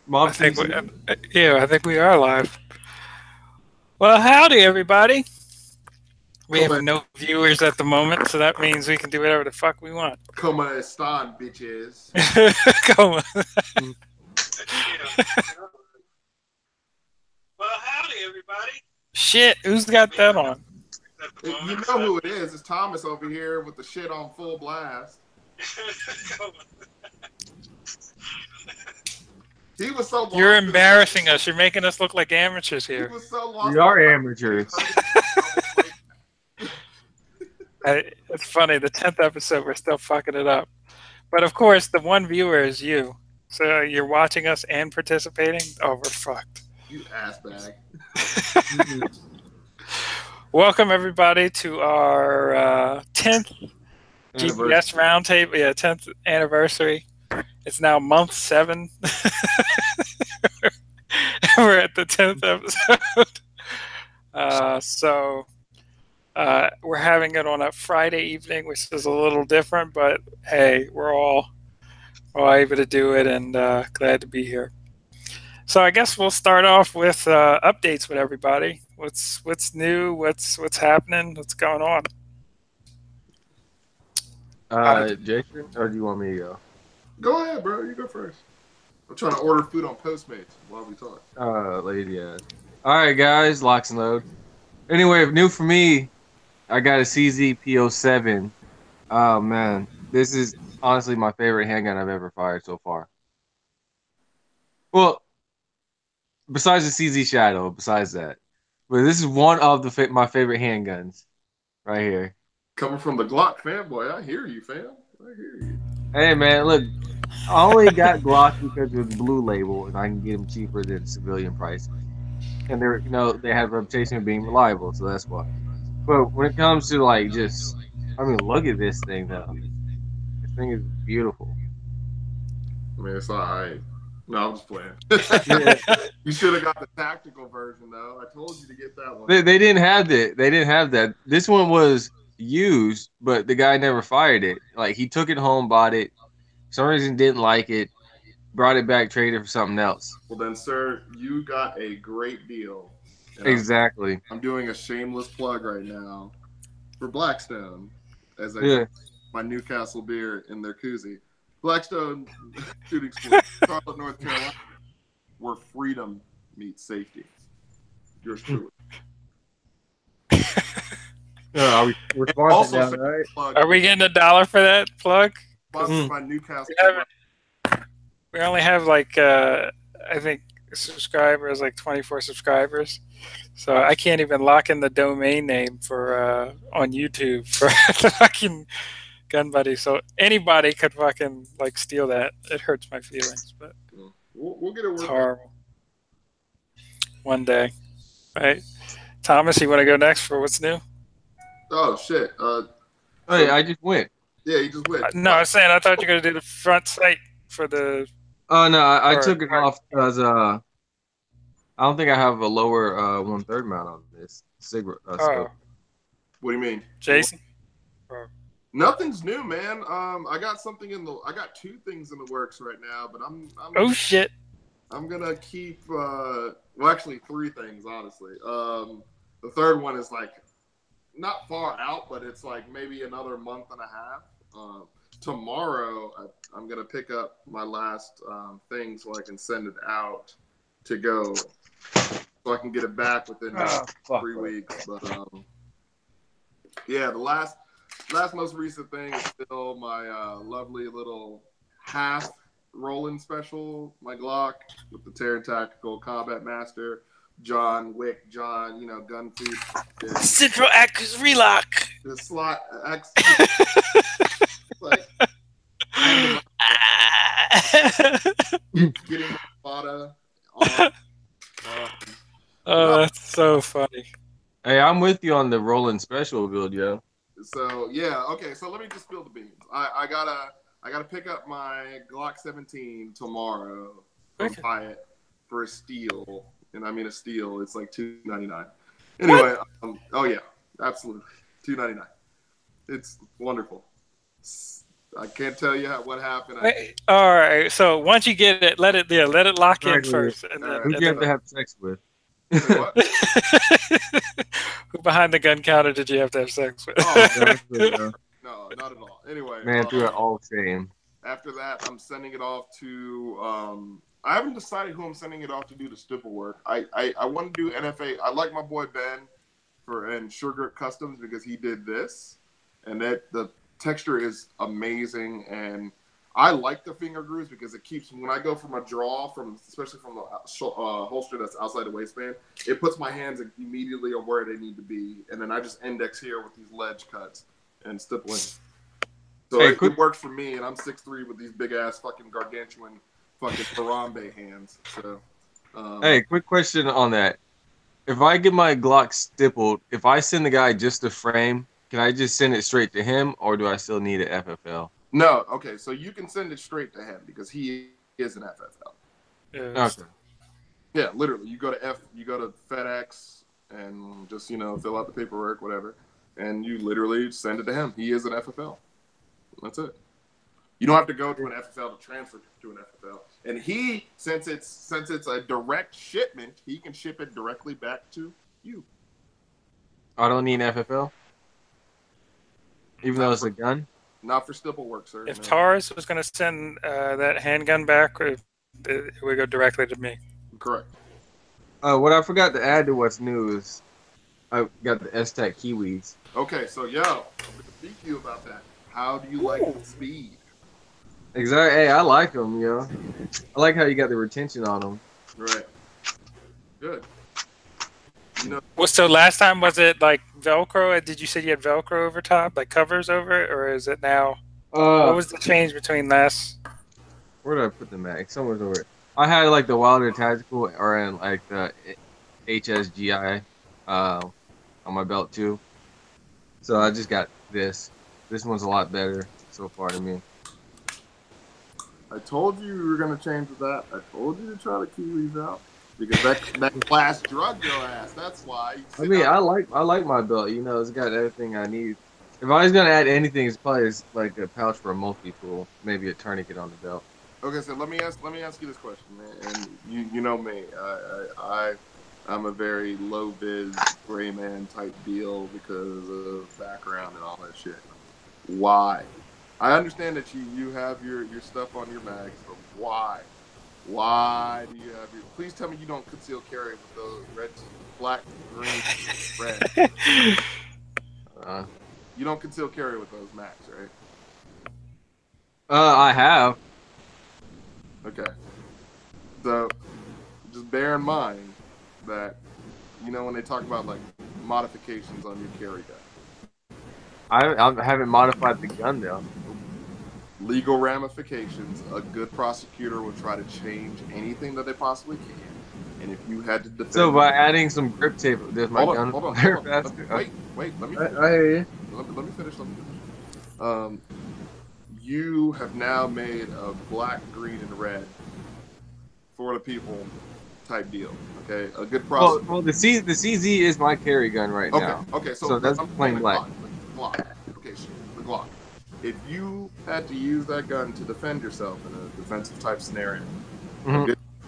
Mob I think we, TC. yeah, I think we are live. Well, howdy, everybody. We Come have no viewers at the moment, so that means we can do whatever the fuck we want. Come on, Stan, bitches. Come on. Mm. Well, howdy, everybody. Shit, who's got that on? You know who it is. It's Thomas over here with the shit on full blast. He was so lost. You're embarrassing us. You're making us look like amateurs He here. was so lost. We are amateurs. It's funny. The 10th episode, we're still fucking it up. But of course, the one viewer is you. So you're watching us and participating? Oh, we're fucked. You ass bag. Welcome, everybody, to our 10th GBS Roundtable. Yeah, 10th anniversary. It's now month 7. We're at the 10th episode. So we're having it on a Friday evening, which is a little different, but hey, we're all able to do it, and glad to be here. So I guess we'll start off with updates with everybody. What's new? What's happening? What's going on? Jason, or do you want me to go? Go ahead, bro. You go first. I'm trying to order food on Postmates while we talk. Lady ass. All right, guys, Locs and Load. Anyway, new for me, I got a CZ-P07. Oh man, this is honestly my favorite handgun I've ever fired so far. Well, besides the CZ Shadow, besides that, but this is one of my favorite handguns right here. Coming from the Glock fanboy, I hear you, fam. I hear you. Hey man, look, I only got Glock because of the blue label, and I can get them cheaper than civilian prices. And they're, they have a reputation of being reliable, so that's why. But when it comes to like just, I mean, look at this thing though. This thing is beautiful. I mean, it's all right. No, I'm just playing. Yeah. You should have got the tactical version, though. I told you to get that one. They didn't have that. They didn't have that. This one was used, but the guy never fired it. Like, he took it home, bought it. For some reason, didn't like it. Brought it back, traded it for something else. Well, then, sir, you got a great deal. Exactly. I'm doing a shameless plug right now for Blackstone as I Yeah. my Newcastle beer in their koozie. Blackstone Shooting School, Charlotte, North Carolina, where freedom meets safety. Yours truly. We're sponsored now, right? Plug, Are we getting $1 for that plug? sponsored by Newcastle. We only have like I think subscribers, like 24 subscribers. So I can't even lock in the domain name for on YouTube for the fucking GunBuddy. So anybody could fucking like steal that. It hurts my feelings, but We'll get it it's working. horrible. One day, right? Thomas, you want to go next for what's new? Oh shit! Yeah, I just went. Yeah, you just went. No, I was saying I thought you were gonna do the front sight for the. Oh no, I took it off because I don't think I have a lower 1/3 mount on this cigarette. Oh, What do you mean, Jason? Nothing's new, man. I got something I got 2 things in the works right now, but I'm Oh shit! I'm gonna keep well, actually 3 things, honestly. The third one is like not far out, but it's like maybe another month and a half. Tomorrow I'm gonna pick up my last thing so I can send it out to go, so I can get it back within 3 weeks. But yeah, the last most recent thing is still my lovely little half rolling special, my Glock with the Terran Tactical Combat Master, John Wick, gun food. Central Axis relock. The slot X. Like getting the Spada on. Oh, that's so funny. Hey, I'm with you on the rolling special build, yo. So yeah, okay. So let me just spill the beans. I gotta pick up my Glock 17 tomorrow from Hyatt for a steal, and I mean a steal. It's like $2.99. Anyway, oh yeah, absolutely $2.99. It's wonderful. I can't tell you what happened. All right. So once you get it, let it lock in Exactly. first, and All then right. Who'd you have to have sex with? Say what? who behind the gun counter did you have to have sex with? Oh, Exactly. no, not at all. Anyway, Man, through it all shame. after that, I'm sending it off to. I haven't decided who I'm sending it off to do the stipple work. I want to do NFA. I like my boy Ben and Sugar Customs because he did this, and that the texture is amazing. And I like the finger grooves because it keeps when I go from a draw especially from the holster that's outside the waistband, it puts my hands immediately on where they need to be, and then I just index here with these ledge cuts and stippling. So Hey, it works for me, and I'm 6'3" with these big ass fucking gargantuan fucking Harambe hands. So, Hey, quick question on that. If I get my Glock stippled, if I send the guy just the frame, can I just send it straight to him, or do I still need an FFL? no, okay, so you can send it straight to him because he is an FFL. Yes. Okay. Yeah, literally, you go to FedEx and just fill out the paperwork, whatever, and you literally send it to him. He is an FFL. That's it. You don't have to go to an FFL to transfer to an FFL. And since it's a direct shipment, he can ship it directly back to you. I don't need an FFL, even though it's a gun. Not for stipple work, sir. If no. Taurus was going to send that handgun back, it would go directly to me. Correct. What I forgot to add to what's new is I got the S-Tac Kiwis. Okay, so I'm going to speak to you about that. How do you like the speed? Exactly. Hey, I like them, yo. I like how you got the retention on them. Right. Good. Well, so last time was it like Velcro? Did you say you had Velcro over top, like covers over it, or is it now? What was the change between last? Where did I put the mag? Somewhere's over it. I had like the Wilder Tactical or in like the HSGI on my belt too. So I just got this. This one's a lot better so far to me. I told you were going to change that. I told you to try the Kiwis out. Because that class drug your ass. That's why. I mean, I like my belt. You know, it's got everything I need. If I was gonna add anything, it's probably like a pouch for a multi-tool, maybe a tourniquet on the belt. Okay, so let me ask you this question, man. And you know me, I'm a very low vis gray man type deal because of background and all that shit. Why? I understand that you have your stuff on your mags, but why? Why do you have your? Please tell me you don't conceal carry with those red, black, green, red. You don't conceal carry with those mags, right? I have. Okay. So, just bear in mind that, when they talk about, like, modifications on your carry gun. I haven't modified the gun, though. Legal ramifications, a good prosecutor will try to change anything that they possibly can. And if you had to defend... So, by adding some grip tape, does my gun fire faster? Wait, let me finish. I hear you. Let me finish. You have now made a black, green, and red for the people type deal. Okay, a good process. Well, the CZ is my carry gun right now. Okay, so that's plain black. Glock. Okay, sure. The Glock. If you had to use that gun to defend yourself in a defensive type scenario,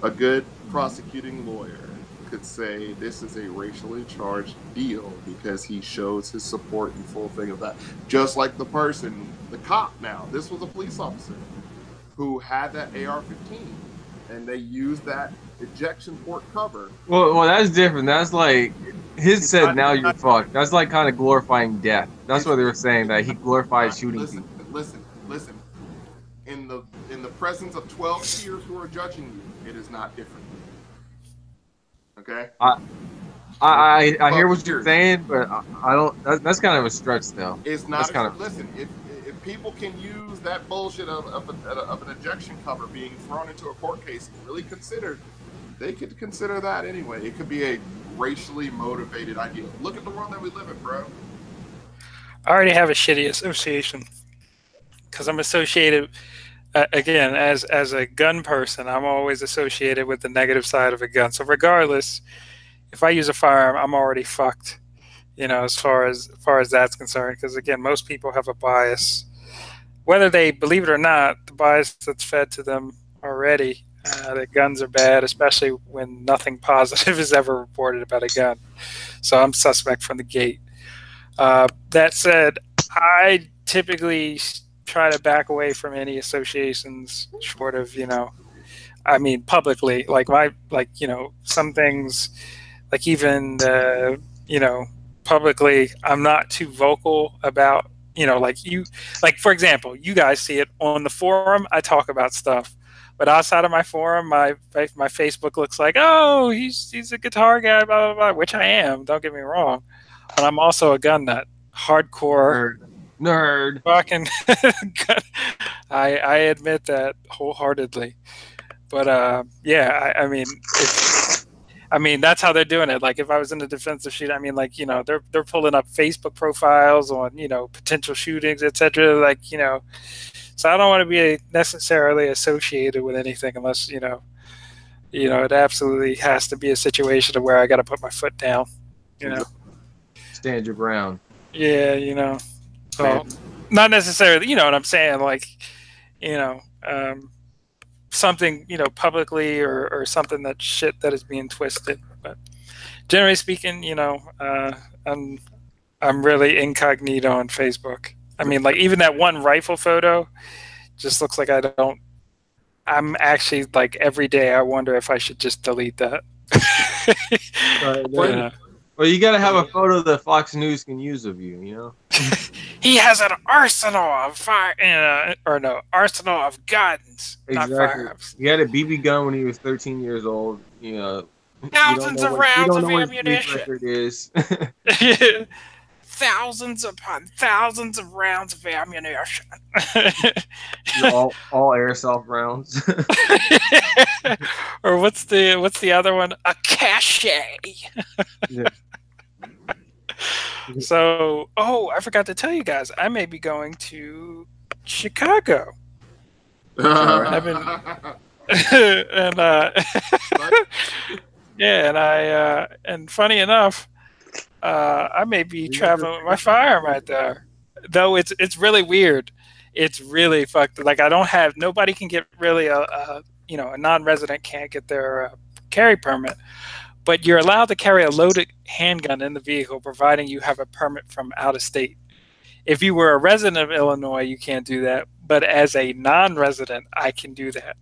a good prosecuting lawyer could say this is a racially charged deal because he shows his support and full thing of that. Just like the cop now, this was a police officer who had that AR-15 and they used that ejection port cover. Well, that's different. That's like, his said now you're fucked. That's like kind of glorifying death. That's what they were saying, that he glorified shooting people. Listen. In the presence of 12 peers who are judging you, it is not different. Okay. I hear what you're saying, but I don't. That's kind of a stretch, though. It's not. Listen, if people can use that bullshit of an ejection cover being thrown into a court case and really considered, they could consider that anyway. It could be a racially motivated idea. Look at the world that we live in, bro. I already have a shitty association because I'm associated. Again, as a gun person, I'm always associated with the negative side of a gun. So regardless, if I use a firearm, I'm already fucked, as far as that's concerned. Because again, most people have a bias. whether they believe it or not, the bias that's fed to them already, that guns are bad, especially when nothing positive is ever reported about a gun. So I'm suspect from the gate. That said, I typically try to back away from any associations short of, I mean, publicly, some things, like even, publicly, I'm not too vocal about, for example, you guys see it on the forum, I talk about stuff. But outside of my forum, my Facebook looks like, oh, he's a guitar guy, blah, blah, blah, which I am, don't get me wrong. But I'm also a gun nut. Hardcore. Nerd. Fucking I admit that wholeheartedly. But yeah, I mean that's how they're doing it. Like if I was in a defensive shoot, I mean, like, they're pulling up Facebook profiles on, potential shootings, etc. Like, so I don't want to be necessarily associated with anything unless, it absolutely has to be a situation of where I got to put my foot down, Stand your ground. Yeah, so not necessarily, you know what I'm saying, like, something, publicly or something that shit that is being twisted. But generally speaking, I'm really incognito on Facebook. I mean, like even that one rifle photo just looks like I'm actually like every day I wonder if I should just delete that. Well, you got to have a photo that Fox News can use of you, He has an arsenal of arsenal of guns, exactly. not firearms. He had a BB gun when he was 13 years old. Thousands of rounds of ammunition. Is. Thousands upon thousands of rounds of ammunition. all airsoft rounds. Or what's the other one? A cache. Yeah. So, I forgot to tell you guys, I may be going to Chicago. I've been, and yeah, and funny enough, I may be traveling with my firearm right there. Though it's really weird. It's really fucked. Like nobody can get really a non-resident can't get their carry permit. But you're allowed to carry a loaded handgun in the vehicle, providing you have a permit from out of state. If you were a resident of Illinois, you can't do that. But as a non-resident, I can do that.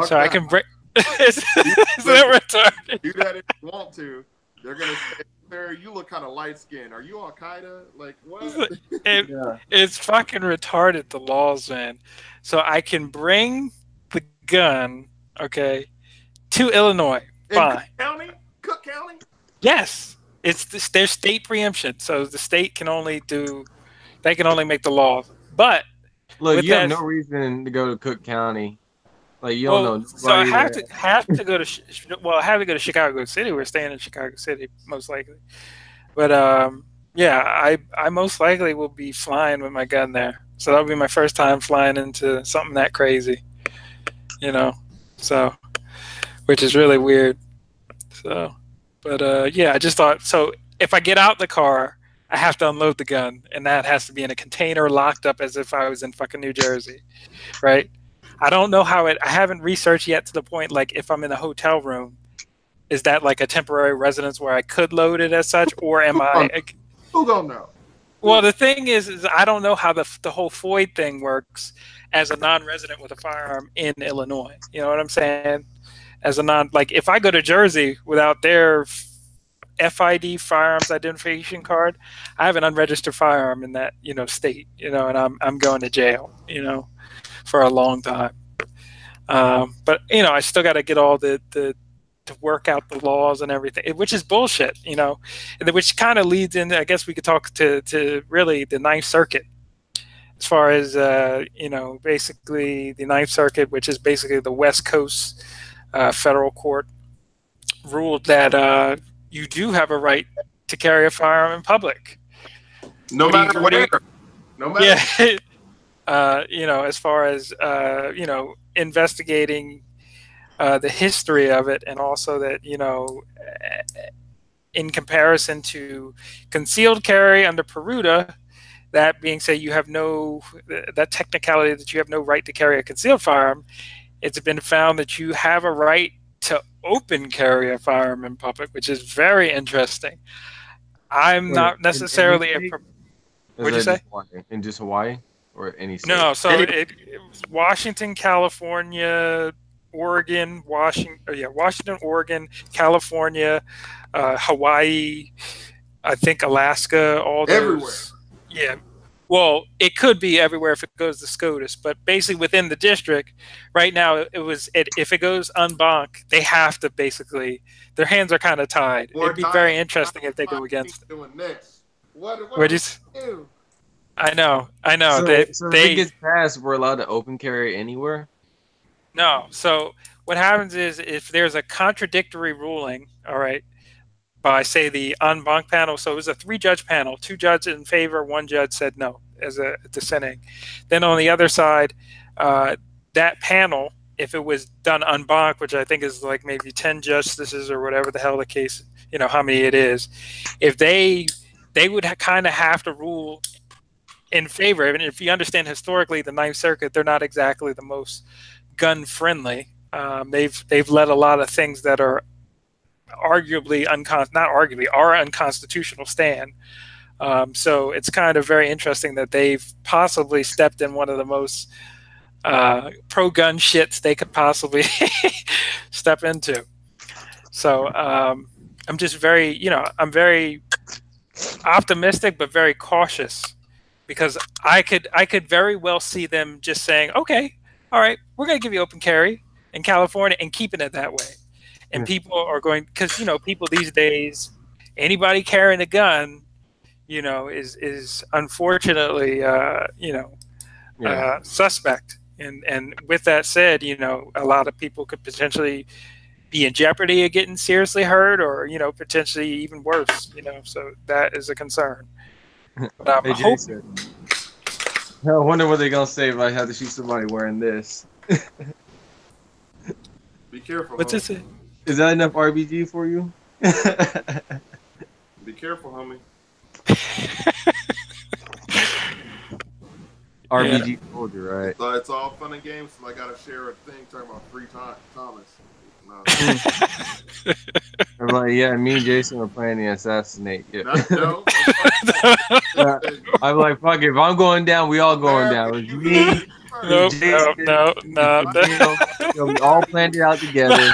So I can bring. Is that retarded? Do that if you want to. They're gonna say, "Sir, you look kind of light skinned. Are you Al Qaeda? Like what?" It's fucking retarded, the laws, man. So I can bring the gun, okay, to Illinois. Fine. Cook County? Yes, it's their state preemption, so the state can only make the laws. But look, you have no reason to go to Cook County. Like you don't know. So I have to go to I have to go to Chicago City. We're staying in Chicago City most likely. But yeah, I most likely will be flying with my gun there. So that'll be my first time flying into something that crazy. So which is really weird. So, but yeah, I just thought, so if I get out the car, I have to unload the gun, and that has to be in a container locked up as if I was in fucking New Jersey, right? I don't know I haven't researched yet to the point, like if I'm in a hotel room, is that like a temporary residence where I could load it as such, or am I? Who don't know? Well, the thing is I don't know how the whole FOID thing works as a non-resident with a firearm in Illinois. You know what I'm saying? As a like if I go to Jersey without their FID firearms identification card, I have an unregistered firearm in that state, and I'm going to jail, for a long time. But I still got to get all the to work out the laws and everything, which is bullshit, which kind of leads in. I guess we could talk to really the Ninth Circuit. As far as basically the Ninth Circuit, which is basically the West Coast federal court, ruled that you do have a right to carry a firearm in public. No matter where. Yeah. As far as, investigating the history of it, and also that, in comparison to concealed carry under Peruta, that being said, you have that technicality that you have no right to carry a concealed firearm. It's been found that you have a right to open carry a firearm in public, which is very interesting. I'm Wait, not in any necessarily state? Is what'd you that say? just Hawaii? In just Hawaii or any state? No, so it was Washington, California, Oregon, Washington, Oregon, California, Hawaii, I think Alaska, all Everywhere. those. Yeah. Well, it could be everywhere if it goes to SCOTUS, but basically within the district, right now, if it goes unbank, they have to basically, their hands are kind of tied. Or It'd be very interesting if they go against it. Doing this. What What'd you do we do? I know. So, They, so if it gets passed, we're allowed to open carry anywhere? no. So what happens is if there's a contradictory ruling, all right, by say the en banc panel. So it was a 3-judge panel, 2 judges in favor, 1 judge said no as a dissenting. Then on the other side, that panel, if it was done en banc, which I think is like maybe 10 justices or whatever the hell the case, how many it is, if they would kind of have to rule in favor. And if you understand historically, the Ninth Circuit, they're not exactly the most gun friendly. They've let a lot of things that are arguably are unconstitutional stand. So it's kind of very interesting that they've possibly stepped in one of the most pro-gun shits they could possibly step into. So I'm just I'm very optimistic but very cautious, because I could very well see them just saying, okay, all right, we're going to give you open carry in California and keeping it that way. And people are going, because people these days, anybody carrying a gun, is unfortunately suspect. And with that said, a lot of people could potentially be in jeopardy of getting seriously hurt, or potentially even worse. So that is a concern. But Hey, Jason, I wonder what they're gonna say if I had to shoot somebody wearing this. Be careful. What's this? Is that enough RBG for you? Be careful, homie. RBG told you, right? So it's all fun and games until I gotta share a thing talking about free Thomas. No. I'm like, yeah, me and Jason are planning to assassinate you. No. I'm like, fuck it, if I'm going down, we all going down. It's me, Nope, Jason, no. We all planned it out together.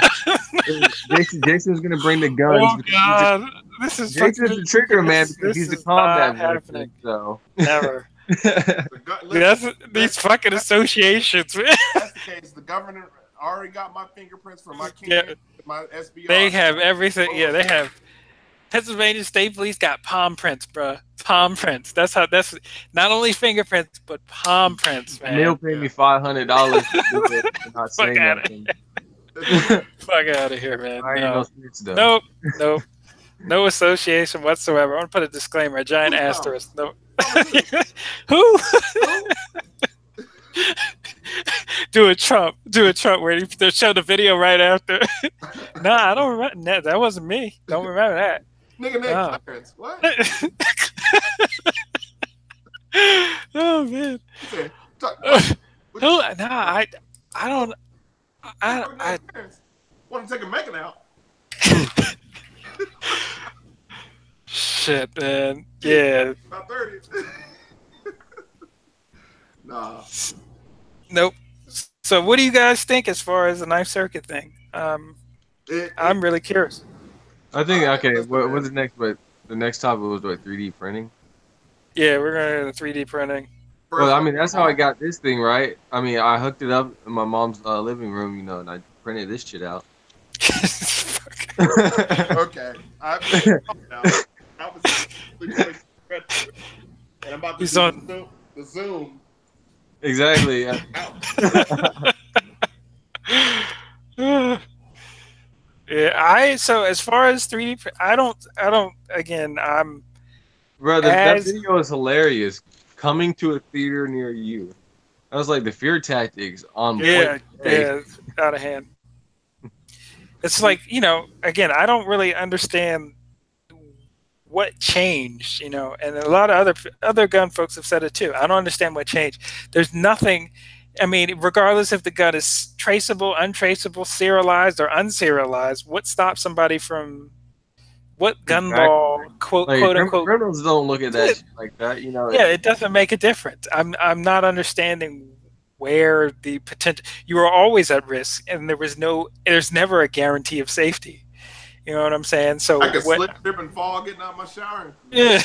Jason's gonna bring the guns. Oh God, this is Jason's the trigger man because he's the combat happening. So Never. These fucking associations, man. That's the case. The governor already got my fingerprints for my my SBR. They have everything. Yeah, they have. Pennsylvania State Police got palm prints, bro. Palm prints. That's not only fingerprints, but palm prints, man. They'll pay me $500 to do it and not say nothing. Fuck out of here, man. I ain't no snitch, though. Nope. No association whatsoever. I want to put a disclaimer, a giant asterisk. No. Who? Do a Trump where they show the video right after. No, I don't remember. That wasn't me. Don't remember that. Nigga, parents. What? Oh man. I don't. I want to take a Megan out. Shit, man. Yeah. About 30. Nah. Nope. So, what do you guys think as far as the Ninth Circuit thing? I'm really curious. I think what's the next? But the next topic was 3D printing. Yeah, we're gonna go to 3D printing. Well, I mean, that's how I got this thing, right? I mean, I hooked it up in my mom's living room, and I printed this shit out. Okay. And I'm about to He's on the Zoom. Exactly. Yeah. So as far as 3D, I don't. Again, I'm. Bro, that video is hilarious. Coming to a theater near you. That was like the fear tactics on point. Yeah, out of hand. It's like, again, I don't really understand what changed, you know, and a lot of other gun folks have said it too. I don't understand what changed. There's nothing. I mean, regardless if the gun is traceable, untraceable, serialized, or unserialized, what stops somebody from what gun law, quote unquote? Criminals don't look at that shit like that, you know. Yeah, it doesn't make a difference. I'm not understanding where the potential. You are always at risk, and there's never a guarantee of safety. You know what I'm saying? So I could slip, trip, and fall getting out of my shower. Yeah.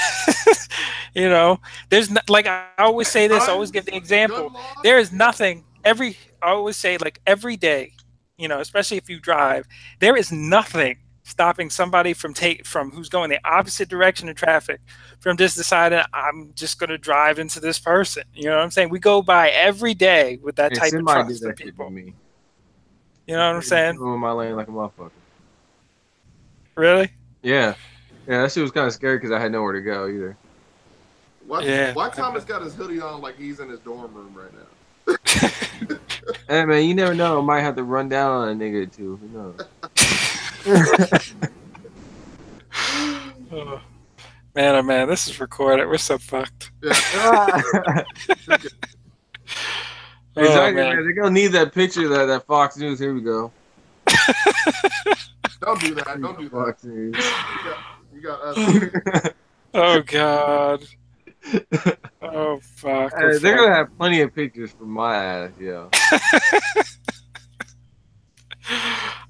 You know, there's like I always say this. I always give the example. There is nothing. I always say, like, every day, you know, especially if you drive, there is nothing stopping somebody from who's going the opposite direction of traffic from just deciding I'm just going to drive into this person. You know what I'm saying? We go by every day with that type of trust in people. Me. You know what I'm saying? In my lane like a motherfucker. Really? Yeah. Yeah, that shit was kind of scary because I had nowhere to go either. Why Thomas got his hoodie on like he's in his dorm room right now? Hey, man, you never know. I might have to run down on a nigga or two. Who knows? Oh, man, oh man, this is recorded. We're so fucked. Yeah. Exactly, man. They're going to need that picture that Fox News. Here we go. Don't do that. Don't do Fox that. News. You got us. Oh, God. Oh, fuck. Hey, they're going to have plenty of pictures from my ass, yo.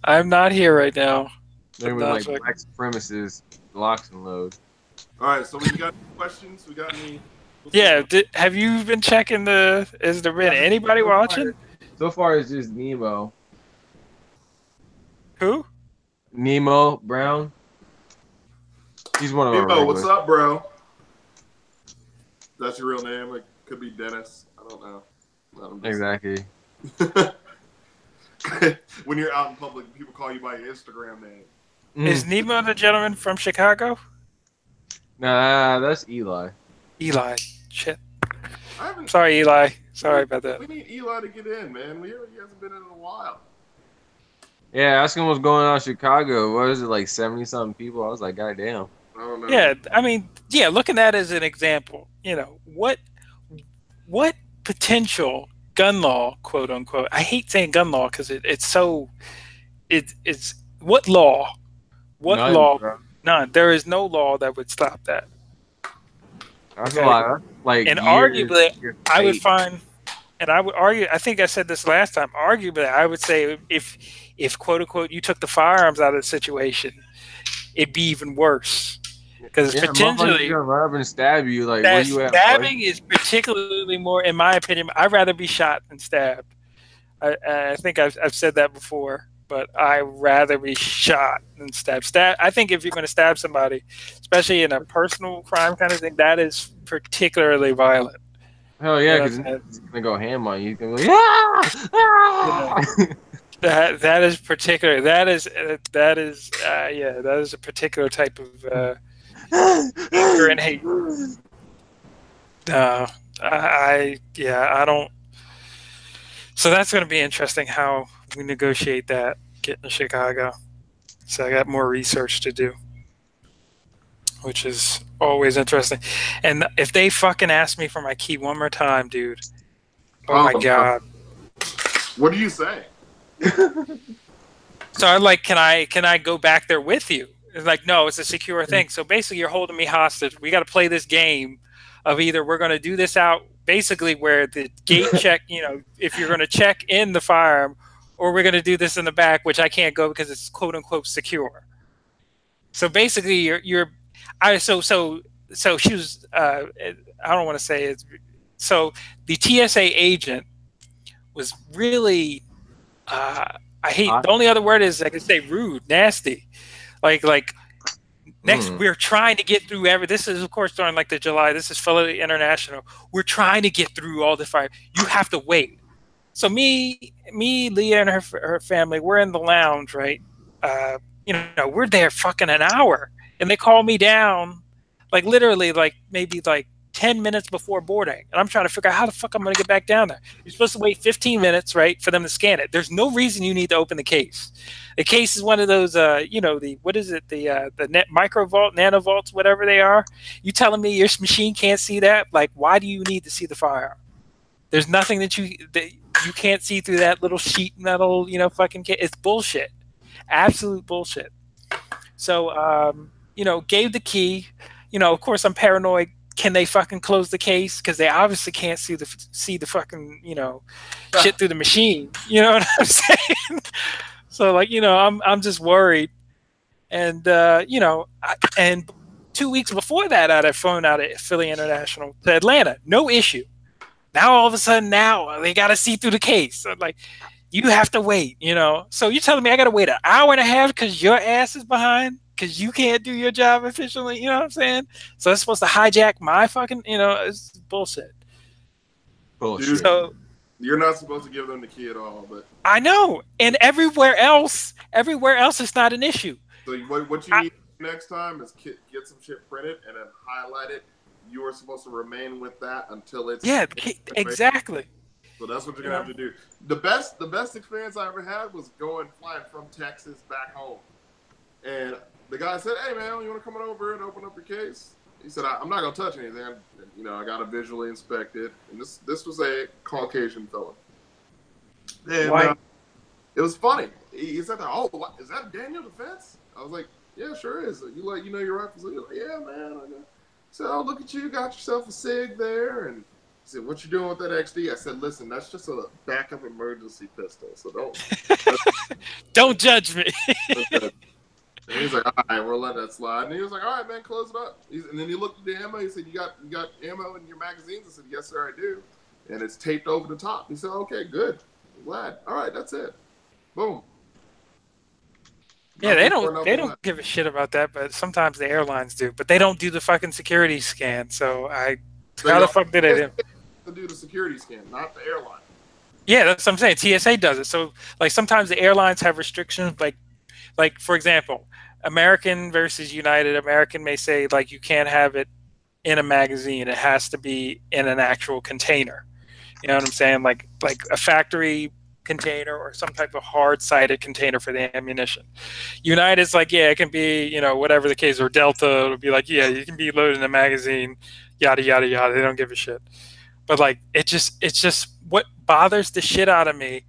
I'm not here right now. They were like black supremacists, locks and loads. All right, so we got questions? We got any? Yeah, have you been checking has there been anybody watching? So far, it's just Nemo. Who? Nemo Brown. He's one of our Nemo, what's up, bro? That's your real name? It could be Dennis. I don't know. Exactly. When you're out in public, people call you by your Instagram name. Is Nemo the gentleman from Chicago? Nah, that's Eli. Eli. Shit. Sorry, Eli. Sorry about that. We need Eli to get in, man. He hasn't been in a while. Yeah, ask him what's going on in Chicago. What is it, like 70-something people? I was like, goddamn. I don't know. Yeah, I mean, yeah, looking at it as an example, you know, what potential gun law, quote unquote, I hate saying gun law because it's what law? What None, law? bro. None. There is no law that would stop that. That's a lot. Like, and arguably, I would find, and I would argue, I think I said this last time, arguably, I would say if quote unquote, you took the firearms out of the situation, it'd be even worse. Because potentially, gonna rob and stab you. Like, where you at? Stabbing is particularly more, in my opinion. I'd rather be shot than stabbed. I think I've said that before, but I'd rather be shot than stabbed. I think if you're going to stab somebody, especially in a personal crime kind of thing, that is particularly violent. Hell yeah, because it's gonna go ham on you. You can go, ah! That is particular. That is a particular type of anger and hate. I don't. So that's going to be interesting how we negotiate that getting to Chicago. So I got more research to do, which is always interesting. And if they fucking ask me for my key one more time, dude, oh my God. What do you say? So I'm like, can I go back there with you? It's like, no, it's a secure thing. So basically, you're holding me hostage. We got to play this game of either we're going to do this out, basically where the gate check, you know, if you're going to check in the firearm, or we're going to do this in the back, which I can't go because it's quote unquote secure. So basically, so she was, I don't want to say it. So the TSA agent was really, I hate, the only other word is I could say rude, nasty. Like next, we're trying to get through this is, of course, during like the July. This is Philadelphia International. We're trying to get through all the fire. You have to wait. So me, Leah, and her family, we're in the lounge, right? You know, we're there fucking an hour, and they call me down, like literally, like maybe like 10 minutes before boarding. And I'm trying to figure out how the fuck I'm going to get back down there. You're supposed to wait 15 minutes, right, for them to scan it. There's no reason you need to open the case. The case is one of those, what is it, the net microvault, nanovaults, whatever they are. You telling me your machine can't see that? Like, why do you need to see the firearm? There's nothing that you can't see through that little sheet metal, fucking case. It's bullshit. Absolute bullshit. So, gave the key. Of course, I'm paranoid. Can they fucking close the case? Because they obviously can't see the fucking shit through the machine. You know what I'm saying? So I'm just worried. And and 2 weeks before that, I had flown out of Philly International to Atlanta. No issue. Now all of a sudden, they got to see through the case. So, you have to wait. So you're telling me I got to wait an hour and a half because your ass is behind? Because you can't do your job efficiently, you know what I'm saying? So it's supposed to hijack my fucking, it's bullshit. Bullshit. So you're not supposed to give them the key at all, but I know, and everywhere else it's not an issue. So what you need next time is get some shit printed and then highlight it. You are supposed to remain with that until it's exactly. So that's what you're gonna have to do. The best experience I ever had was flying from Texas back home, and the guy said, "Hey man, you want to come on over and open up your case?" He said, "I'm not gonna touch anything. I got to visually inspect it." And this was a Caucasian fellow. And it was funny. He said, "Oh, is that Daniel Defense?" I was like, "Yeah, sure is. You your rifles?" He was like, "Yeah, man." I said, "Oh, look at you, got yourself a SIG there." And he said, "What you doing with that XD?" I said, "Listen, that's just a backup emergency pistol. So don't judge me." And he's like, "All right, we'll let that slide." And he was like, "All right, man, close it up." And then he looked at the ammo. He said, "You got ammo in your magazines?" I said, "Yes, sir, I do." And it's taped over the top. He said, "Okay, good. I'm glad. All right, that's it. Boom." Yeah, they don't give a shit about that, but sometimes the airlines do. But they don't do the fucking security scan. So how the fuck did they do the security scan, not the airline? Yeah, that's what I'm saying. TSA does it. So sometimes the airlines have restrictions, like for example, American versus United. American may say you can't have it in a magazine. It has to be in an actual container. You know what I'm saying? Like a factory container or some type of hard-sided container for the ammunition. United's it can be, whatever the case, or Delta, it'll be you can be loaded in a magazine, yada, yada, yada. They don't give a shit. But it's just what bothers the shit out of me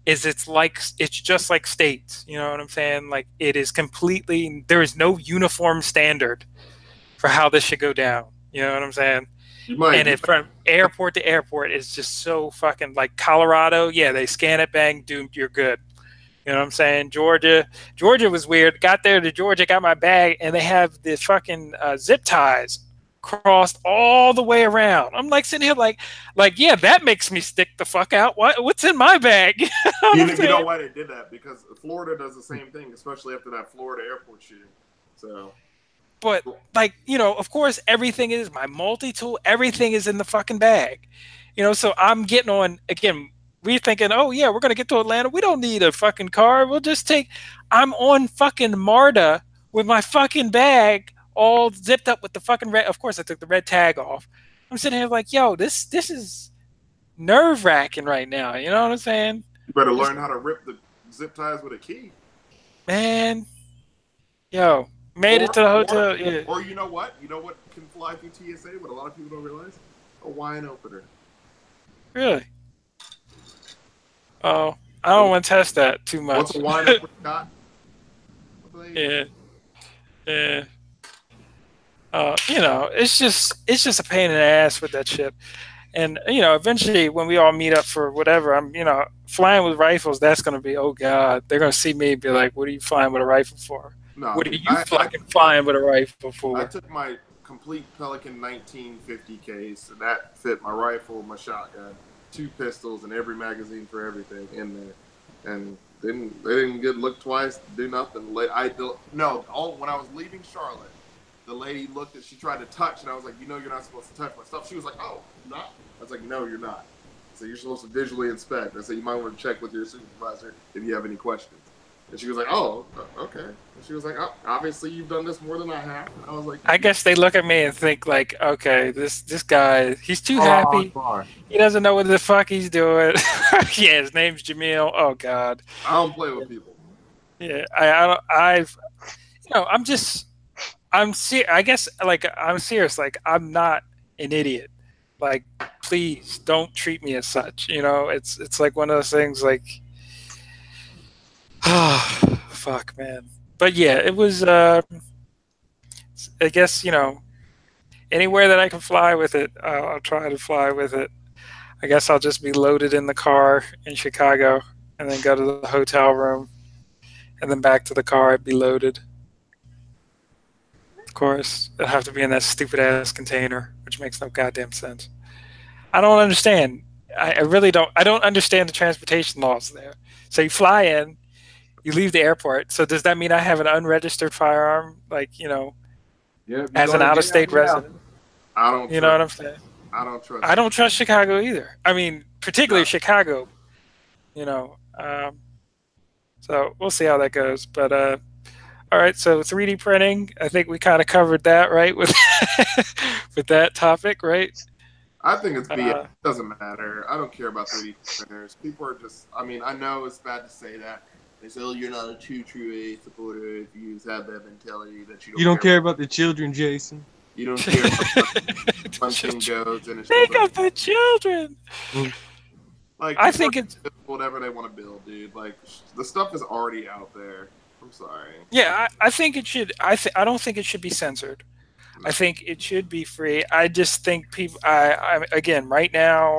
is it's just like states. You know what I'm saying? It is completely, there is no uniform standard for how this should go down. You know what I'm saying? From airport to airport, it's just so fucking Colorado. Yeah, they scan it, bang, doomed, you're good. You know what I'm saying? Georgia was weird. Got there to Georgia, got my bag, and they have the fucking zip ties crossed all the way around. I'm sitting here yeah, that makes me stick the fuck out. What's in my bag? You know why they did that? Because Florida does the same thing, especially after that Florida airport shooting. So. But of course, everything is my multi-tool. Everything is in the fucking bag. So I'm getting on again. We're thinking, oh yeah, we're gonna get to Atlanta. We don't need a fucking car. We'll just I'm on fucking MARTA with my fucking bag all zipped up with the fucking red. Of course, I took the red tag off. I'm sitting here yo, this is nerve-wracking right now. You know what I'm saying? You better learn how to rip the zip ties with a key, man. Yo. Made it to the hotel. Yeah. Or you know what? You know what can fly through TSA? What a lot of people don't realize? A wine opener. Really? Oh, I don't want to test that too much. What's a wine opener got? Yeah. Yeah. It's just a pain in the ass with that shit. And eventually when we all meet up for whatever, I'm flying with rifles. That's gonna be, oh god, they're gonna see me and be like, "What are you flying with a rifle for? No, what are you flying with a rifle for?" I took my complete Pelican 1950 case, and that fit my rifle, my shotgun, 2 pistols, and every magazine for everything in there. And they didn't get look twice, do nothing. When I was leaving Charlotte, the lady she tried to touch, and I was like, "You're not supposed to touch my stuff." She was like, "Oh, you're not?" I was like, "No, you're not." So you're supposed to visually inspect. I said, "You might want to check with your supervisor if you have any questions." And she was like, "Oh, okay." And she was like, "Oh, obviously you've done this more than I have." And I was like, I guess they look at me and think like, okay, this guy, he's too Allah happy. Akbar. He doesn't know what the fuck he's doing. Yeah, his name's Jamil. Oh God. "I don't play with people." Yeah, I don't, I've, I'm just, I guess like I'm serious. Like I'm not an idiot. Like please don't treat me as such. It's like one of those things. Like, fuck, man. But yeah, it was. I guess anywhere that I can fly with it, I'll try to fly with it. I guess I'll just be loaded in the car in Chicago and then go to the hotel room and then back to the car. I'd be loaded. Of course, it'd have to be in that stupid ass container, which makes no goddamn sense. I don't understand. I really don't. I don't understand the transportation laws there. So you fly in, you leave the airport. So does that mean I have an unregistered firearm, like Yep, as an out-of-state resident? I don't. You know what I'm saying? I don't trust. I don't trust Chicago either. I mean, particularly Chicago. You know, so we'll see how that goes. But all right, so 3D printing. I think we kind of covered that, right? With with that topic, right? I think it's BS. It doesn't matter. I don't care about 3D printers. People are just. I mean, I know it's bad to say that. They say, "Oh, you're not a true A supporter if you have that mentality that you don't care about the children, Jason. You don't care about one thing goes and it's think of the children." Like I think it's whatever they want to build, dude. Like the stuff is already out there. I'm sorry. Yeah, I think it should. I don't think it should be censored. I think it should be free. I just think people. Again, right now,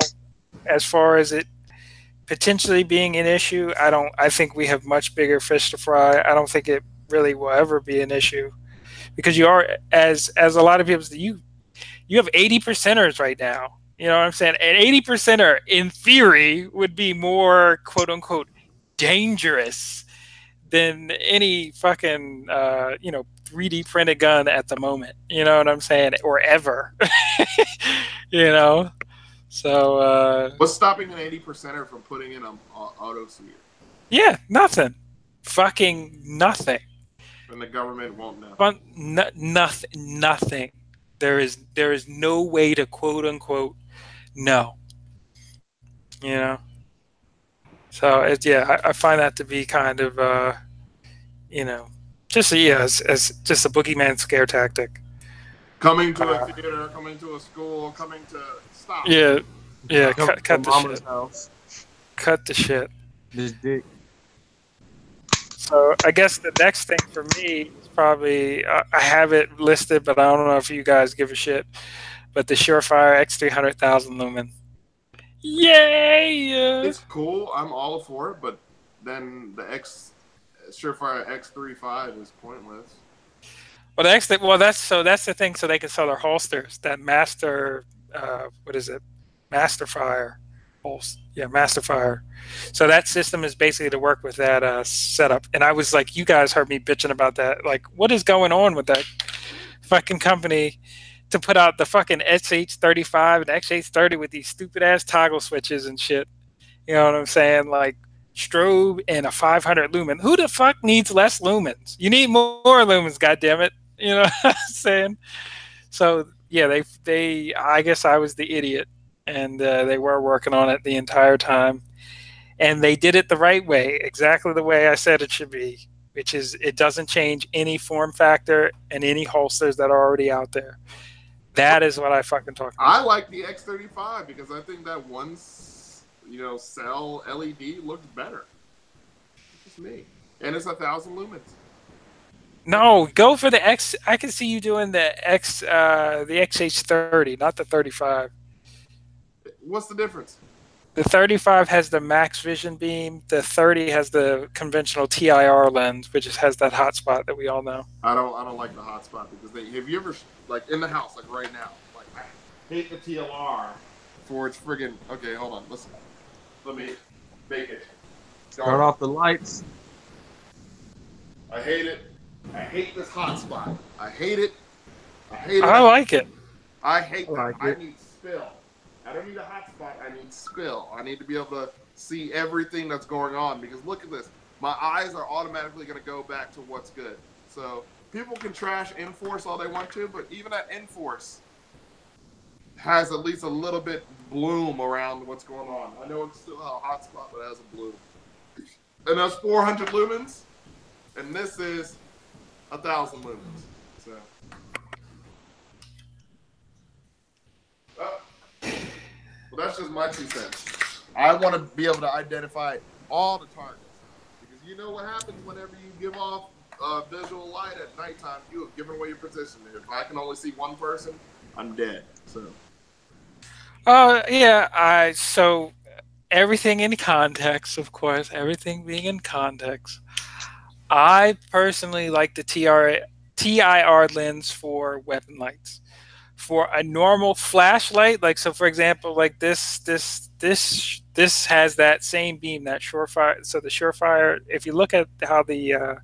as far as it potentially being an issue, I think we have much bigger fish to fry. I don't think it really will ever be an issue because you are as a lot of people. You have 80%ers right now. You know what I'm saying? An 80%er in theory would be more quote unquote dangerous than any fucking 3D printed gun at the moment. You know what I'm saying? Or ever. So what's stopping an 80%er from putting in an auto suit? Yeah, nothing. Fucking nothing. And the government won't know. But nothing. There is no way to quote unquote no. So I find that to be kind of just as just a boogeyman scare tactic. Coming to a theater, coming to a school, coming to stop. Yeah, cut the shit. House. Cut the shit. This dick. So I guess the next thing for me is probably I have it listed, but I don't know if you guys give a shit. But the Surefire X300,000 lumen. Yay! It's cool. I'm all for it, but then the Surefire X35 is pointless. Well, that's the thing. So they can sell their holsters. That Master, what is it? Masterfire. Masterfire. So that system is basically to work with that setup. And I was like, you guys heard me bitching about that. Like, what is going on with that fucking company to put out the fucking SH35 and XH30 with these stupid ass toggle switches and shit? You know what I'm saying? Like strobe and a 500 lumen. Who the fuck needs less lumens? You need more lumens, goddammit. You know what I'm saying? So yeah, they I guess I was the idiot, and they were working on it the entire time, and they did it the right way, exactly the way I said it should be, which is it doesn't change any form factor and any holsters that are already out there. That is what I fucking talk about. I like the X35 because I think that one, cell LED looks better. It's just me, and it's 1,000 lumens. No, go for the X. I can see you doing the XH30, not the 35. What's the difference? The 35 has the max vision beam. The 30 has the conventional TIR lens, which has that hotspot that we all know. I don't like the hotspot because have you ever like in the house like right now? Like I hate the TLR for its friggin'. Okay, hold on. Listen, let me make it. Turn off the lights. I hate it. I hate this hotspot. I hate it. I hate it. I like it. I hate that. Like I it. need spill. I don't need a hotspot. I need spill. I need to be able to see everything that's going on because look at this. my eyes are automatically going to go back to what's good. So people can trash Enforce all they want to, but even at Enforce has at least a little bit bloom around what's going on. I know it's still a hot spot, but it has a bloom. And that's 400 lumens, and this is 1,000 lumens. So, well, that's just my 2 cents. I want to be able to identify all the targets, because you know what happens whenever you give off visual light at nighttime. You have given away your position. If I can only see one person, I'm dead. So. Yeah. So everything in context, of course. Everything being in context. I personally like the TIR lens for weapon lights. For a normal flashlight, like so, for example, like this has that same beam, that Surefire. So the Surefire, if you look at how the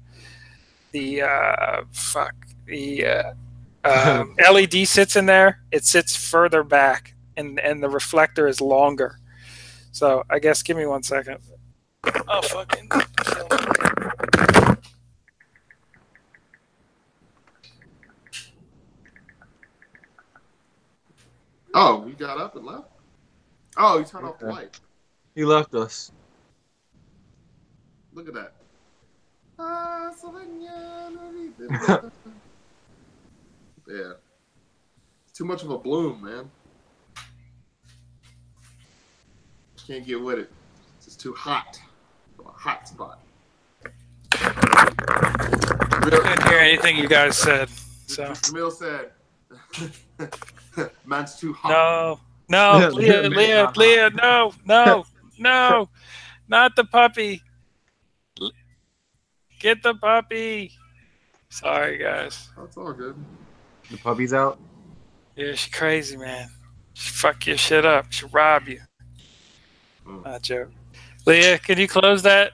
LED sits in there, it sits further back, and the reflector is longer. So I guess, give me 1 second. Oh, fucking kill me. Oh, he got up and left? Oh, he turned off the light. He left us. Look at that. Yeah. It's too much of a bloom, man. Can't get with it. It's just too hot. A hot spot. Couldn't hear anything you guys said. So Jamil said, man's too hot. No, Leah, no, not the puppy. Get the puppy. Sorry, guys. That's all good. The puppy's out? Yeah, she's crazy, man. She fuck your shit up. She rob you. Not joke. Leah, can you close that?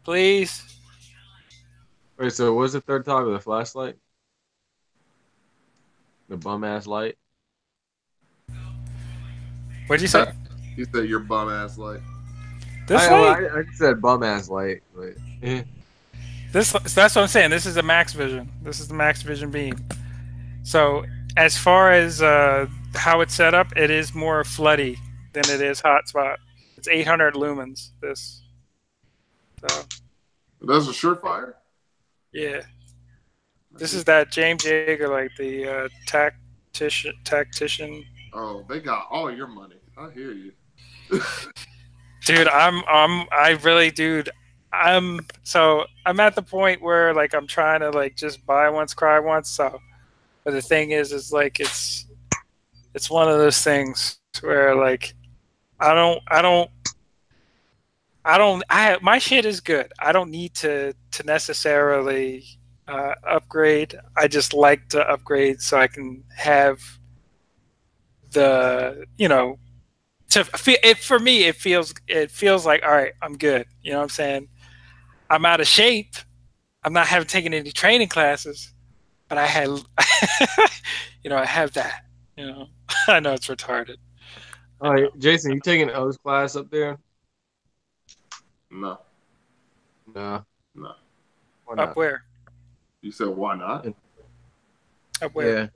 Please? Wait, so what's the third toggle? The flashlight? The bum-ass light? What'd you say? You said your bum-ass light. This light? I said bum-ass light, but... That's what I'm saying. This is a max vision. This is the max vision beam. So as far as how it's set up, it is more floody than it is hotspot. It's 800 lumens. This. So. That's a Surefire? Yeah. This is that James Yeager, like the tactician. Oh, they got all your money. I hear you. Dude, I'm at the point where like I'm trying to like just buy once, cry once. So, but the thing is like it's one of those things where like my shit is good. I don't need to necessarily upgrade. I just like to upgrade so I can have the for me it feels like, all right, I'm good. You know what I'm saying? I'm out of shape. I'm not having taken any training classes, but I had I have that. I know it's retarded. All right, Jason, you taking O's class up there? No. No. No. Why not? Up where? You said why not? Up where?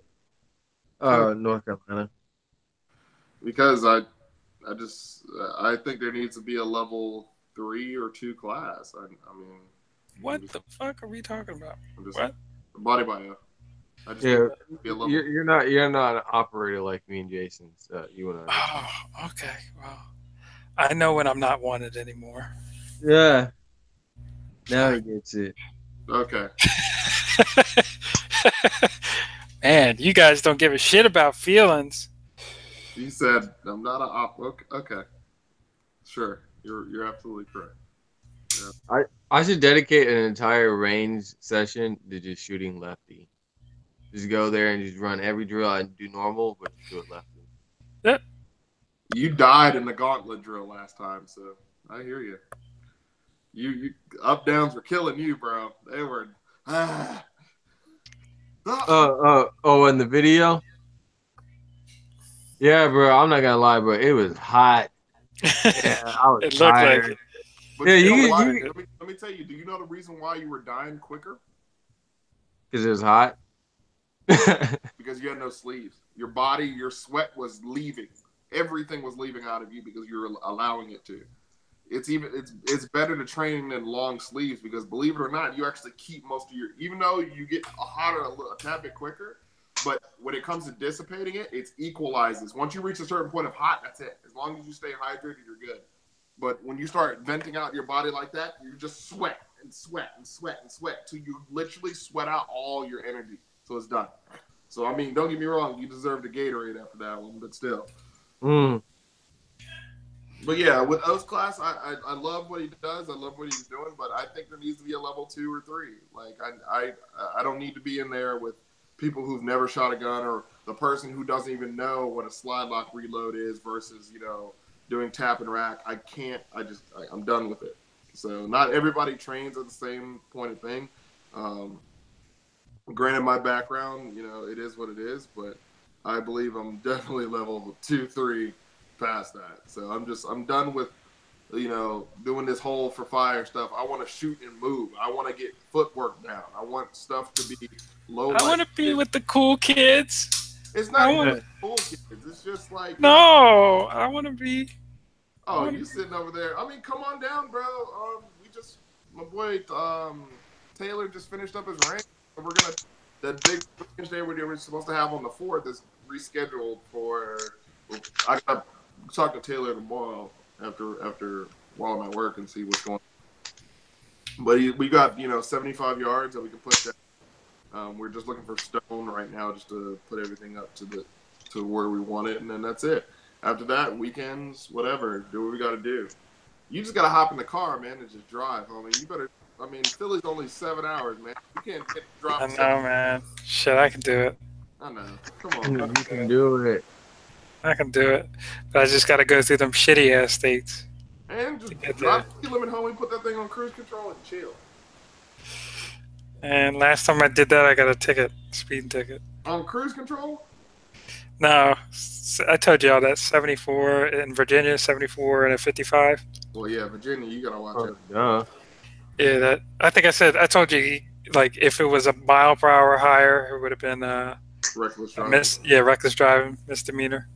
Yeah. North Carolina. Because I think there needs to be a level 3 or 2 class. I mean, what the fuck are we talking about? What? Body bio. You're not an operator like me and Jason. So you want to? Oh, okay. Well, I know when I'm not wanted anymore. Yeah. Now he gets it. Okay. Man, you guys don't give a shit about feelings. You said I'm not an op. Okay. Sure. You're absolutely correct. Yeah. I should dedicate an entire range session to just shooting lefty. Just go there and just run every drill and do normal, but just do it lefty. Yep. You died in the gauntlet drill last time, so I hear you. You up downs were killing you, bro. They were. In the video. Yeah, bro. I'm not gonna lie, bro. It was hot. Yeah, I was it looked tired. like it. But Yeah, you know you why? can Let me tell you. Do you know the reason why you were dying quicker? because it was hot. Because you had no sleeves. Your body, your sweat was leaving. Everything was leaving out of you because you were allowing it to. It's better to train in long sleeves because believe it or not, you actually keep most of your. Even though you get hotter a tad bit quicker, but when it comes to dissipating it, it equalizes. Once you reach a certain point of hot, that's it. As long as you stay hydrated, you're good. But when you start venting out your body like that, you just sweat and sweat and sweat and sweat till you literally sweat out all your energy. So it's done. So I mean, don't get me wrong, you deserve the Gatorade after that one, but still. Mm. But yeah, with O's class, I love what he does. I love what he's doing, but I think there needs to be a level 2 or 3. Like I don't need to be in there with people who've never shot a gun or the person who doesn't even know what a slide lock reload is versus doing tap and rack. I can't. I'm done with it. So not everybody trains at the same point of thing. Granted, my background, it is what it is, but I believe I'm definitely level 2, 3 past that. So I'm done with, doing this hole for fire stuff. I want to shoot and move. I want to get footwork down. I want stuff to be low. I want to be with the cool kids. It's not even with cool kids. It's just like no. I want to be. Oh, you sitting over there? I mean, come on down, bro. My boy Taylor just finished up his range. We're gonna that big range day we were supposed to have on the 4th is rescheduled for. I gotta talk to Taylor tomorrow after while I'm at work and see what's going on. But we got 75 yards that we can push down. We're just looking for stone right now just to put everything up to where we want it, and then that's it. After that, weekends, whatever, do what we got to do. You just got to hop in the car, man, and just drive. Philly's only 7 hours, man. You can't drive. I know, man. Shit, I can do it. I know. Come on. You can do it. I can do it. But I just got to go through them shitty-ass states. And just drive the speed limit home and put that thing on cruise control and chill. And last time I did that, I got a ticket, speeding ticket. On cruise control? No, I told y'all that 74 in Virginia, 74 and a 55. Well, yeah, Virginia, you gotta watch it. Yeah. Yeah, I told you, like, if it was a mile per hour higher, it would have been reckless driving. Reckless driving, misdemeanor.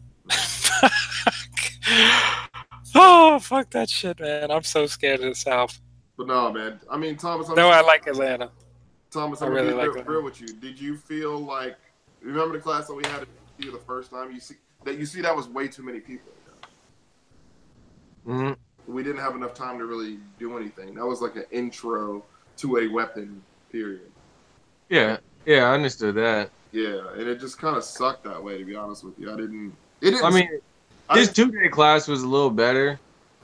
Oh, fuck that shit, man! I'm so scared of the South. But no, man. I mean, Thomas. I like Atlanta. Thomas, I'm really gonna be real with you. Did you feel like? Remember the class that we had the first time? You see that was way too many people. Mm-hmm. We didn't have enough time to really do anything. That was like an intro to a weapon, period. Yeah, I understood that. Yeah, and it just kind of sucked that way, to be honest with you. His 2-day class was a little better.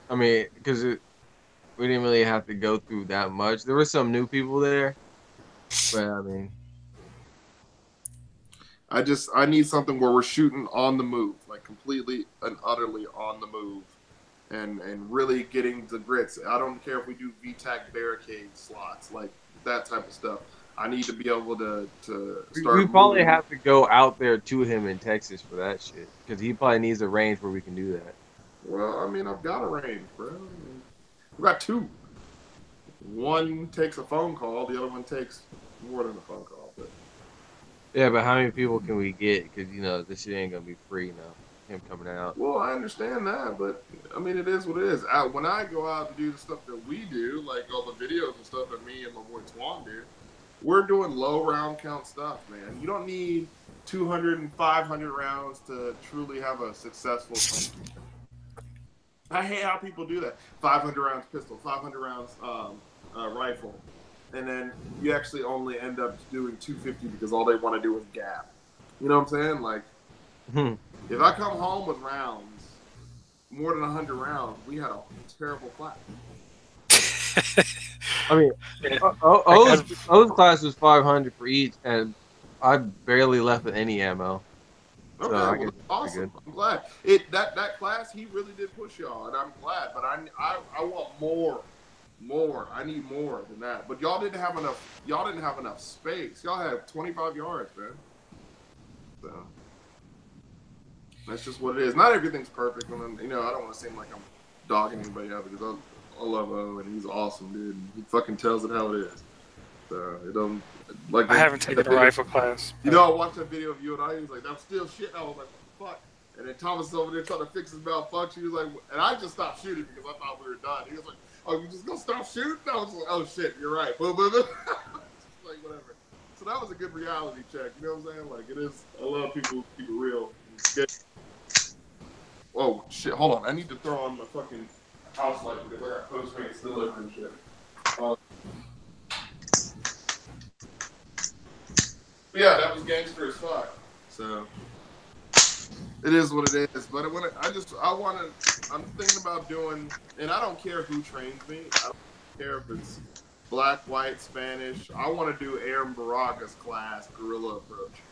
I mean, because we didn't really have to go through that much. There were some new people there, but I mean, I need something where we're shooting on the move, like completely and utterly on the move, and really getting the grits. I don't care if we do VTAC barricade slots, like that type of stuff. I need to be able to start. We probably have to go out there to him in Texas for that shit, because he probably needs a range where we can do that. Well, I mean, I've got a range, bro. We've got 2. One takes a phone call, the other one takes more than a phone call. But yeah, but how many people can we get? Because this shit ain't gonna be free him coming out. Well, I understand that, but I mean, it is what it is. When I go out and do the stuff that we do, like all the videos and stuff that me and my boy Twan do, we're doing low round count stuff, man. You don't need 200 and 500 rounds to truly have a successful. I hate how people do that. 500 rounds pistol, 500 rounds rifle, and then you actually only end up doing 250 because all they want to do is gap. You know what I'm saying? Like, if I come home with rounds, more than 100 rounds, we had a terrible class. I mean, O's class was 500 for each, and I barely left with any ammo. Okay, so well, awesome. I'm glad. That class, he really did push y'all, and I'm glad. But I want more. I need more than that. But y'all didn't have enough. Y'all didn't have enough space. Y'all had 25 yards, man. So that's just what it is. Not everything's perfect, and I don't want to seem like I'm dogging anybody out because love O, and he's awesome, dude. He fucking tells it how it is. So it don't like. I haven't taken a rifle class. You know, I watched that video of you and I. He's like, "I'm still shit." I was like, "What the fuck?" And then Thomas is over there trying to fix his malfunction. He was like, and I just stopped shooting because I thought we were done. He was like, "Oh, you just gonna stop shooting?" I was like, "Oh shit, you're right." Boom, boom, boom. Like whatever. So that was a good reality check. You know what I'm saying? Like it is. I love people keep it real. Oh shit! Hold on. I need to throw on my fucking house light because I got Postmates delivering shit. Yeah, that was gangster as fuck. So it is what it is. But I'm thinking about doing, and I don't care who trains me. I don't care if it's black, white, Spanish. I want to do Aaron Baraga's class, guerrilla approach.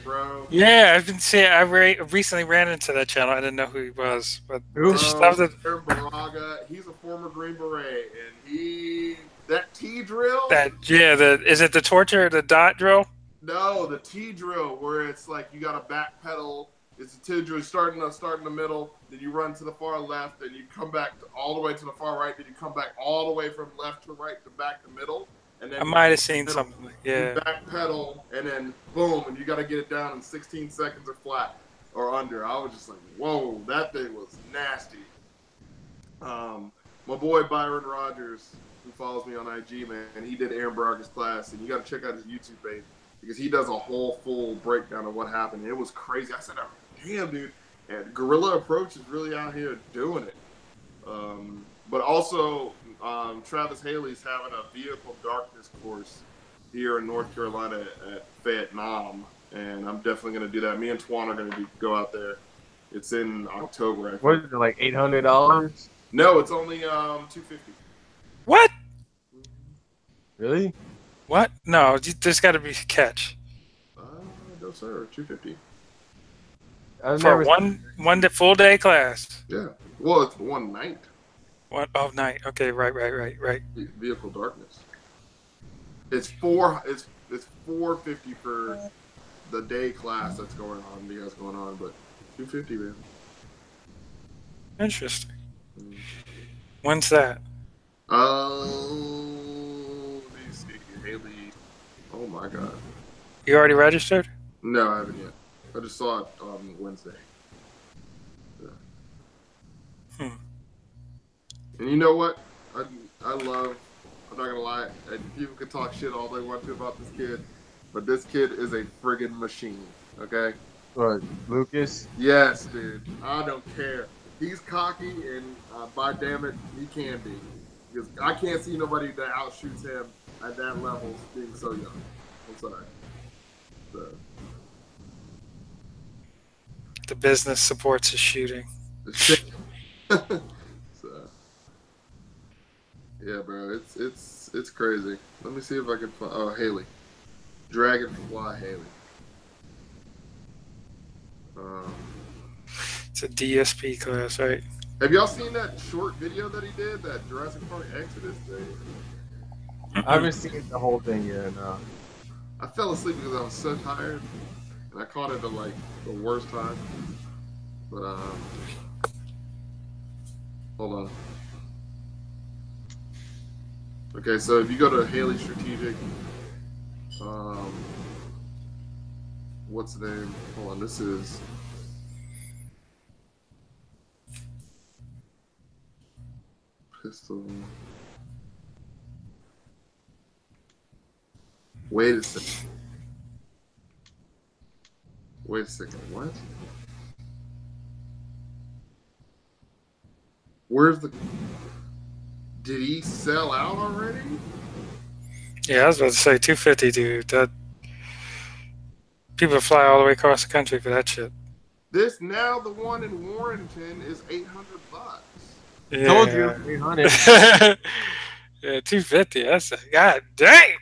Bro. Yeah, I've been seeing. I recently ran into that channel. I didn't know who he was, but Aaron Baraga, he's a former Green Beret, and that T drill. Is it the torture, the dot drill? No, the T drill where it's like you got to back pedal. It's a T drill. You start in the middle, then you run to the far left, then you come back all the way to the far right, then you come back all the way from left to right to back to middle. And then I might have seen something. Yeah. You back pedal, and then boom, and you got to get it down in 16 seconds or flat or under. I was just like, whoa, that thing was nasty. My boy Byron Rogers, who follows me on IG, man, and he did Aaron Baraga's class, and you got to check out his YouTube page because he does a whole full breakdown of what happened. It was crazy. I said, damn, dude. And Guerrilla Approach is really out here doing it. But also, Travis Haley's having a vehicle darkness course here in North Carolina at Vietnam, and I'm definitely going to do that. Me and Twan are going to go out there. It's in October. I think. What is it, like $800? No, it's only $250. What? Really? What? No, there's got to be a catch. No, sir. $250. For one full day class. Yeah. Well, it's one night. Night. Okay, right. Vehicle darkness. It's $450 for the day class that's going on. You guys going on, but $250, man. Interesting. When's that? Let me see. Haley. Oh my God. You already registered? No, I haven't yet. I just saw it on Wednesday. Yeah. And you know what? I love, I'm not going to lie, people can talk shit all they want to about this kid, but this kid is a friggin' machine, okay? What, Lucas? Yes, dude. I don't care. He's cocky, and by damn it, he can be. Because I can't see nobody that outshoots him at that level being so young. I'm sorry. So. The business supports his shooting. Yeah, bro, it's crazy. Let me see if I can find. Oh, Haley, Dragonfly Haley. It's a DSP class, right? Have y'all seen that short video that he did, that Jurassic Park Exodus thing? I haven't seen the whole thing yet. No. I fell asleep because I was so tired, and I caught it at like the worst time. But hold on. Okay, so if you go to Haley Strategic, what's the name? Hold on, this is pistol. Wait a second. What? Where's the... Did he sell out already? Yeah, I was about to say $250, dude. That people fly all the way across the country for that shit. The one in Warrenton is $800. Yeah. Told you, 800. Yeah, $250. That's god damn.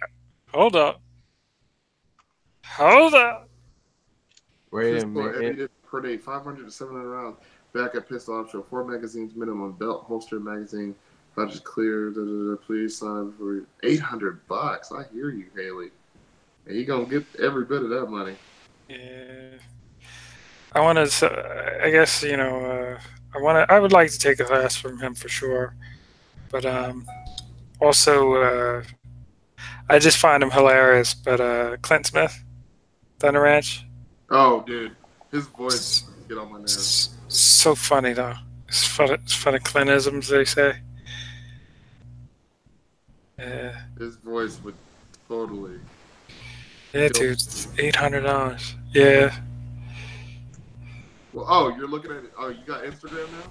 Hold up. Wait a minute. Per day, 500 to 700 rounds. Backup pistol option, 4 magazines minimum. Belt holster magazine. Budget clear. Please sign up for $800. I hear you, Haley. And you gonna get every bit of that money. Yeah. I want to. I guess I would like to take a class from him for sure. But also, I just find him hilarious. But Clint Smith, Thunder Ranch, Oh, dude, his voice get on my nerves. so funny though. It's funny Clintisms they say. Yeah, His voice would totally. yeah, dude, $800. Yeah. Well, oh, you're looking at it. Oh, you got Instagram now?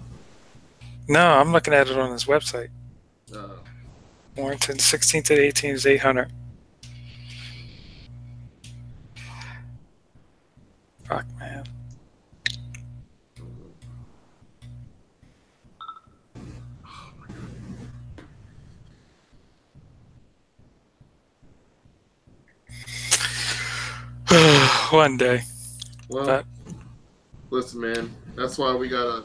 No, I'm looking at it on his website. Uh, Warrington, 16th to 18th is 800. Fuck, man. One day. well, But listen, man. That's why we gotta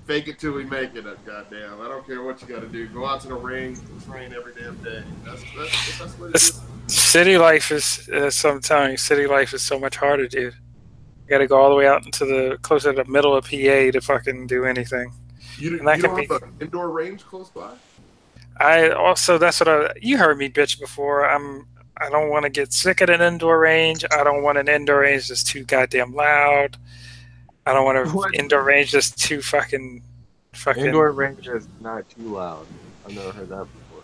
fake it till we make it. Goddamn, I don't care what you gotta do. Go out to the ring, train every damn day. That's the best way to do it. city life is, sometimes city life is so much harder, dude. You gotta go all the way out into the closer to the middle of PA to fucking do anything. You And that don't can have an indoor range close by? That's what you heard me bitch before. I don't want to get sick at an indoor range. I don't want an indoor range that's too goddamn loud. I don't want an indoor range that's too fucking. Indoor range is not too loud. I've never heard that before.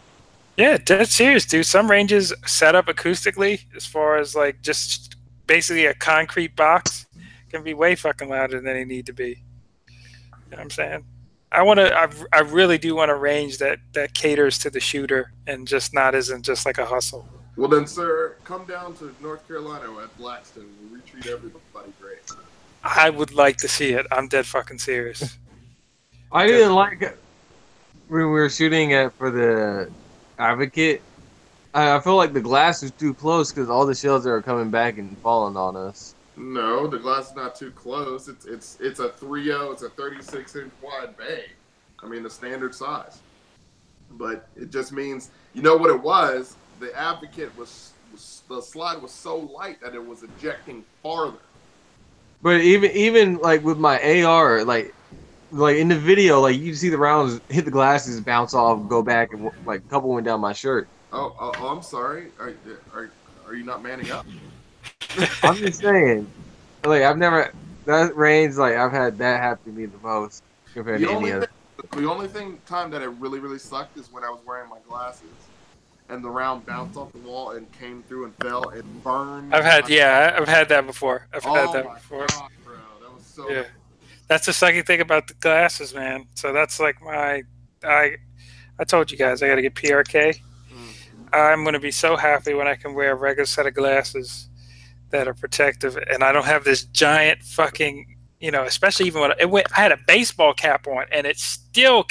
Yeah, dead serious, dude. Some ranges set up acoustically, as far as like just basically a concrete box, can be way fucking louder than they need to be. You know what I'm saying? I really do want a range that caters to the shooter and just isn't just like a hustle. Well then, sir, come down to North Carolina at Blackstone. We treat everybody great. I would like to see it. I'm dead fucking serious. I didn't like it when we were shooting it for the Advocate. I feel like the glass was too close because all the shells that are coming back and falling on us. No, the glass is not too close. It's a 3.0. It's a 36-inch wide bay. I mean, the standard size. But it just means, you know what it was? The Advocate was the slide was so light that it was ejecting farther. But even like with my AR, like in the video, like you see the rounds hit the glasses, bounce off, go back, and like a couple went down my shirt. Oh, I'm sorry. Are you not manning up? I'm just saying, like I've never that range, like I've had that happen to me the most compared to any other. The only time that it really sucked is when I was wearing my glasses and the round bounced off the wall and came through and fell and burned. I've had that before. I've had that before. God, bro. That was so. Yeah, that's the sucky thing about the glasses, man. So that's like I told you guys I got to get PRK. I'm gonna be so happy when I can wear a regular set of glasses that are protective, and I don't have this giant fucking, especially even when I had a baseball cap on, and it still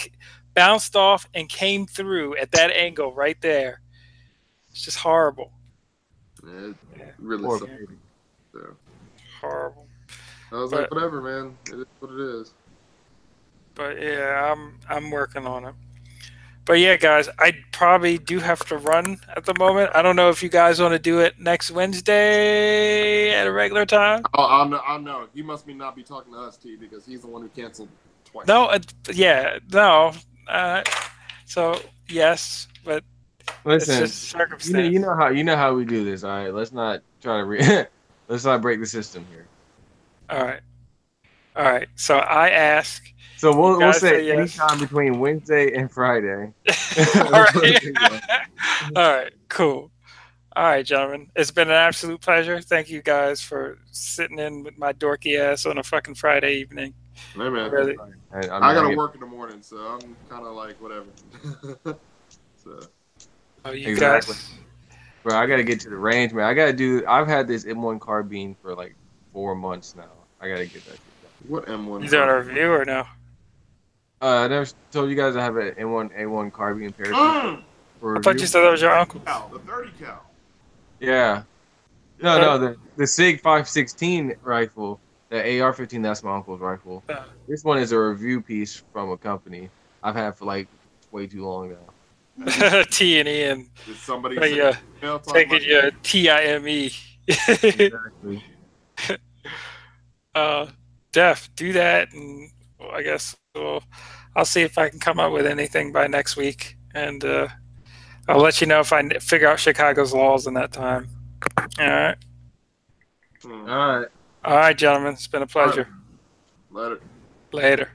bounced off and came through at that angle right there. It's just horrible. Yeah, it really sucks. So. Horrible. I was like, whatever, man. It is what it is. But yeah, I'm working on it. But yeah, guys, I probably do have to run at the moment. I don't know if you guys want to do it next Wednesday at a regular time. I'll know. He must not be talking to us, T, because he's the one who canceled twice. No, no. So yes, but listen, it's just circumstance. you know how we do this. All right, let's not try to let's not break the system here. All right. So I ask. So we'll say yes. anytime between Wednesday and Friday. All right. All right. Cool. All right, gentlemen. It's been an absolute pleasure. Thank you guys for sitting in with my dorky ass on a fucking Friday evening. Hey, man. Really. I gotta work in the morning, so I'm kind of like whatever. So. Oh, you exactly. guys. Bro, I gotta get to the range, man. I've had this M1 carbine for like 4 months now. I gotta get that. What M1? You doing a review or no? I never told you guys I have an A1 carbine parachute. I thought you said that was your uncle. The 30 cal. Yeah. No, the SIG 516 rifle, the AR-15, that's my uncle's rifle. This one is a review piece from a company I've had for like way too long now. T and Ian. Did somebody taking your TIME? Exactly. Def, do that, and I guess I'll see if I can come up with anything by next week, and I'll let you know if I figure out Chicago's laws in that time. All right. All right. All right, gentlemen. It's been a pleasure. Later. Later.